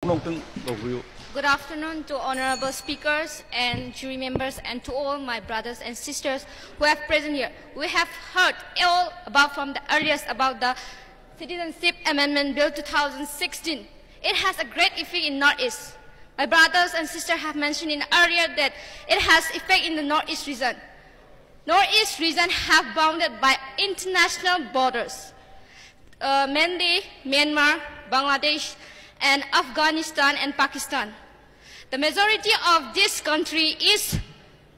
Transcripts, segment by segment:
Good afternoon to honorable speakers and jury members and to all my brothers and sisters who have present here. We have heard all about from the earliest about the Citizenship Amendment Bill 2016. It has a great effect in Northeast. My brothers and sisters have mentioned in earlier that it has effect in the Northeast region. Northeast region have bounded by international borders, mainly Myanmar, Bangladesh, and Afghanistan and Pakistan. The majority of this country is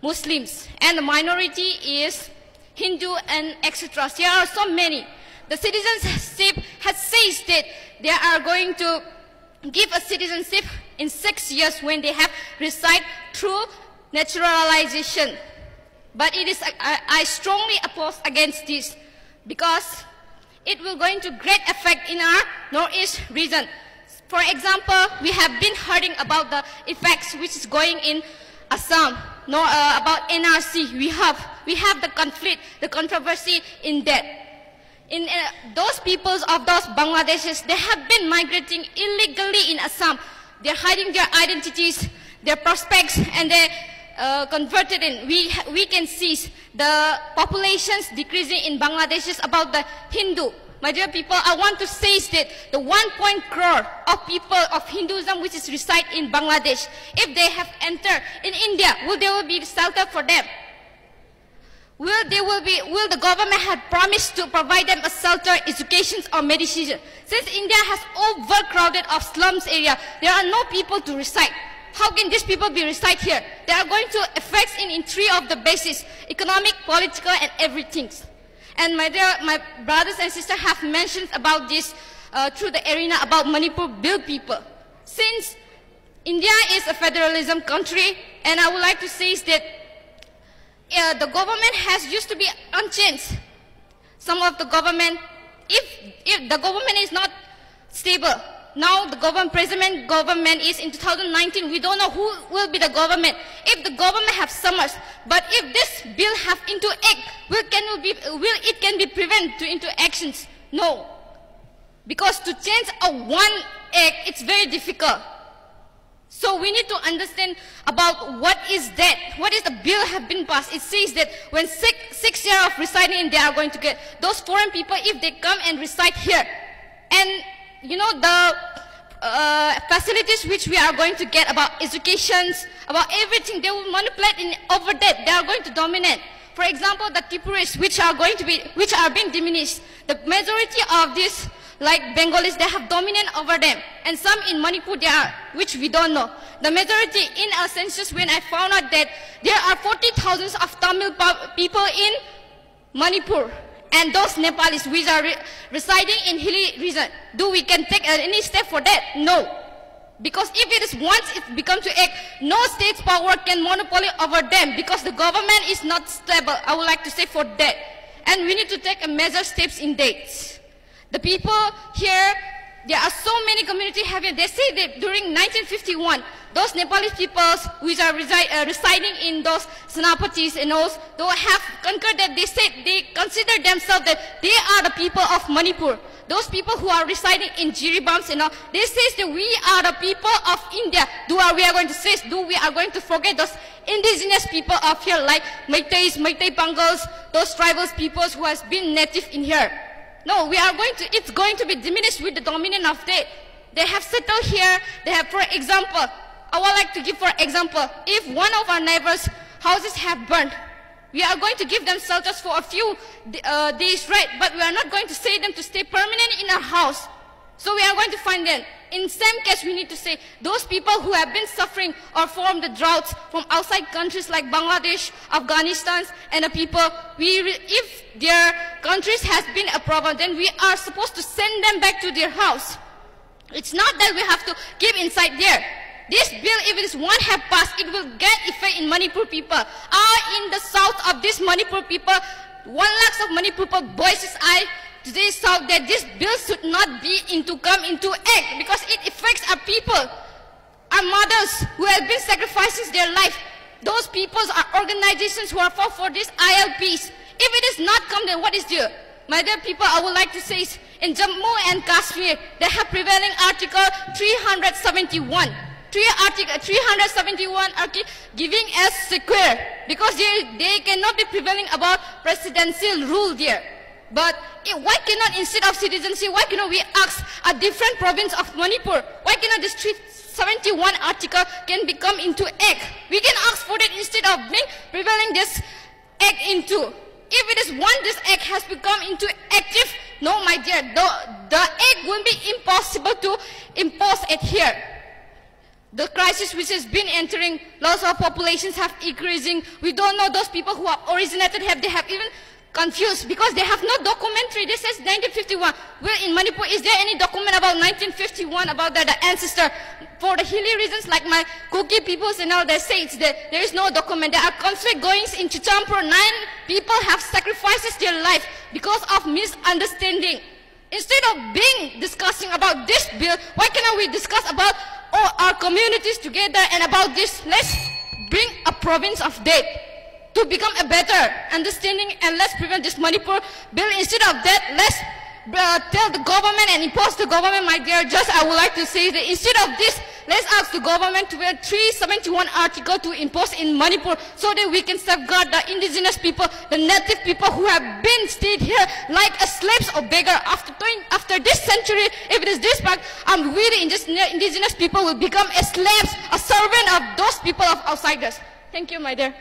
Muslims and the minority is Hindu and etc. There are so many. The citizenship has said that they are going to give a citizenship in 6 years when they have reside through naturalization. But it is, I strongly oppose against this because it will going to great effect in our Northeast region. For example, we have been hearing about the effects which is going in Assam, about NRC. We have the conflict, the controversy in that. In those peoples of those Bangladeshis, they have been migrating illegally in Assam. They're hiding their identities, their prospects, and they converted in. We can see the populations decreasing in Bangladesh is about the Hindu. My dear people, I want to say that the 1 crore of people of Hinduism which is reside in Bangladesh, if they have entered in India, will there be shelter for them? Will the government have promised to provide them a shelter, education, or medicine? Since India has overcrowded of slums area, there are no people to reside. How can these people be reside here? They are going to affect in three of the bases: economic, political, and everything. And my brothers and sisters have mentioned about this through the arena about Manipur Bill people. Since India is a federalism country, and I would like to say that the government has used to be unchanged. Some of the government, if the government is not stable, now the present government is in 2019. We don't know who will be the government. If the government have summers, but if this bill have into act, it can be prevented into actions? No, because to change a one act, it's very difficult. So we need to understand about what is that. What is the bill have been passed? It says that when six years of residing, they are going to get those foreign people if they come and reside here, and you know the facilities which we are going to get about education, about everything, they will manipulate over that. They are going to dominate. For example, the Tripuris which are being diminished. The majority of these, like Bengalis, they have dominant over them, and some in Manipur they are, which we don't know. The majority in our census, when I found out that there are 40,000 of Tamil people in Manipur, and those Nepalis which are residing in hilly region, we can take any step for that? No. Because if it is once it becomes to act, no state's power can monopoly over them because the government is not stable. I would like to say for that. And we need to take a major steps in that. The people here, there are so many communities having, they say that during 1951, those Nepali peoples which are residing in those Senapatis and those have conquered that, they consider themselves that they are the people of Manipur. Those people who are residing in Jiribams and all, they say that we are the people of India. We are going to forget those indigenous people of here like Meiteis, Meitei Pangals, those tribal peoples who has been native in here. No, it's going to be diminished with the dominant of they have settled here. They have, for example, I would like to give for example, if one of our neighbors' houses have burned, we are going to give them shelters for a few days, right? But we are not going to say them to stay permanent in our house. So we are going to find them. In same case, we need to say those people who have been suffering or from the droughts from outside countries like Bangladesh, Afghanistan, and the people, if their countries has been a problem, then we are supposed to send them back to their house. It's not that we have to keep inside there. This bill, if it is one have passed, it will get effect in Manipur people. In the south of this Manipur people, 1 lakh of Manipur people voices today south that this bill should not be come into act because it affects our people, our mothers who have been sacrificing their life. Those peoples are organizations who are fought for these ILPs. If it is not come, then what is there? My dear people, I would like to say In Jammu and Kashmir, they have prevailing Article 371. 371 are giving us secure because they cannot be prevailing about presidential rule there. But why cannot, instead of citizenship, why cannot we ask a different province of Manipur? Why cannot this 371 article can become into act? We can ask for it instead of being prevailing this act into. If it is once this act has become into active, no, my dear, the act will be impossible to impose it here. The crisis which has been entering, lots of populations have increasing. We don't know those people who have originated, they have even confused because they have no documentary. This says 1951. Well, in Manipur, is there any document about 1951 about the ancestor? For the hilly regions like my Kuki peoples and all, they say there is no document. There are conflict goings in Chitampur. 9 people have sacrificed their life because of misunderstanding. Instead of discussing about this bill, why cannot we discuss about all our communities together and about this? Let's bring a province of death to become a better understanding, and let's prevent this Manipur bill. Instead of that, let's tell the government and impose the government, my dear judge. I would like to say that instead of this, let's ask the government to wear 371 article to impose in Manipur so that we can safeguard the indigenous people, the native people who have been stayed here like a slaves or beggar. After this century, if it is this back, we the indigenous people will become a slaves, a servant of those people of outsiders. Thank you, my dear.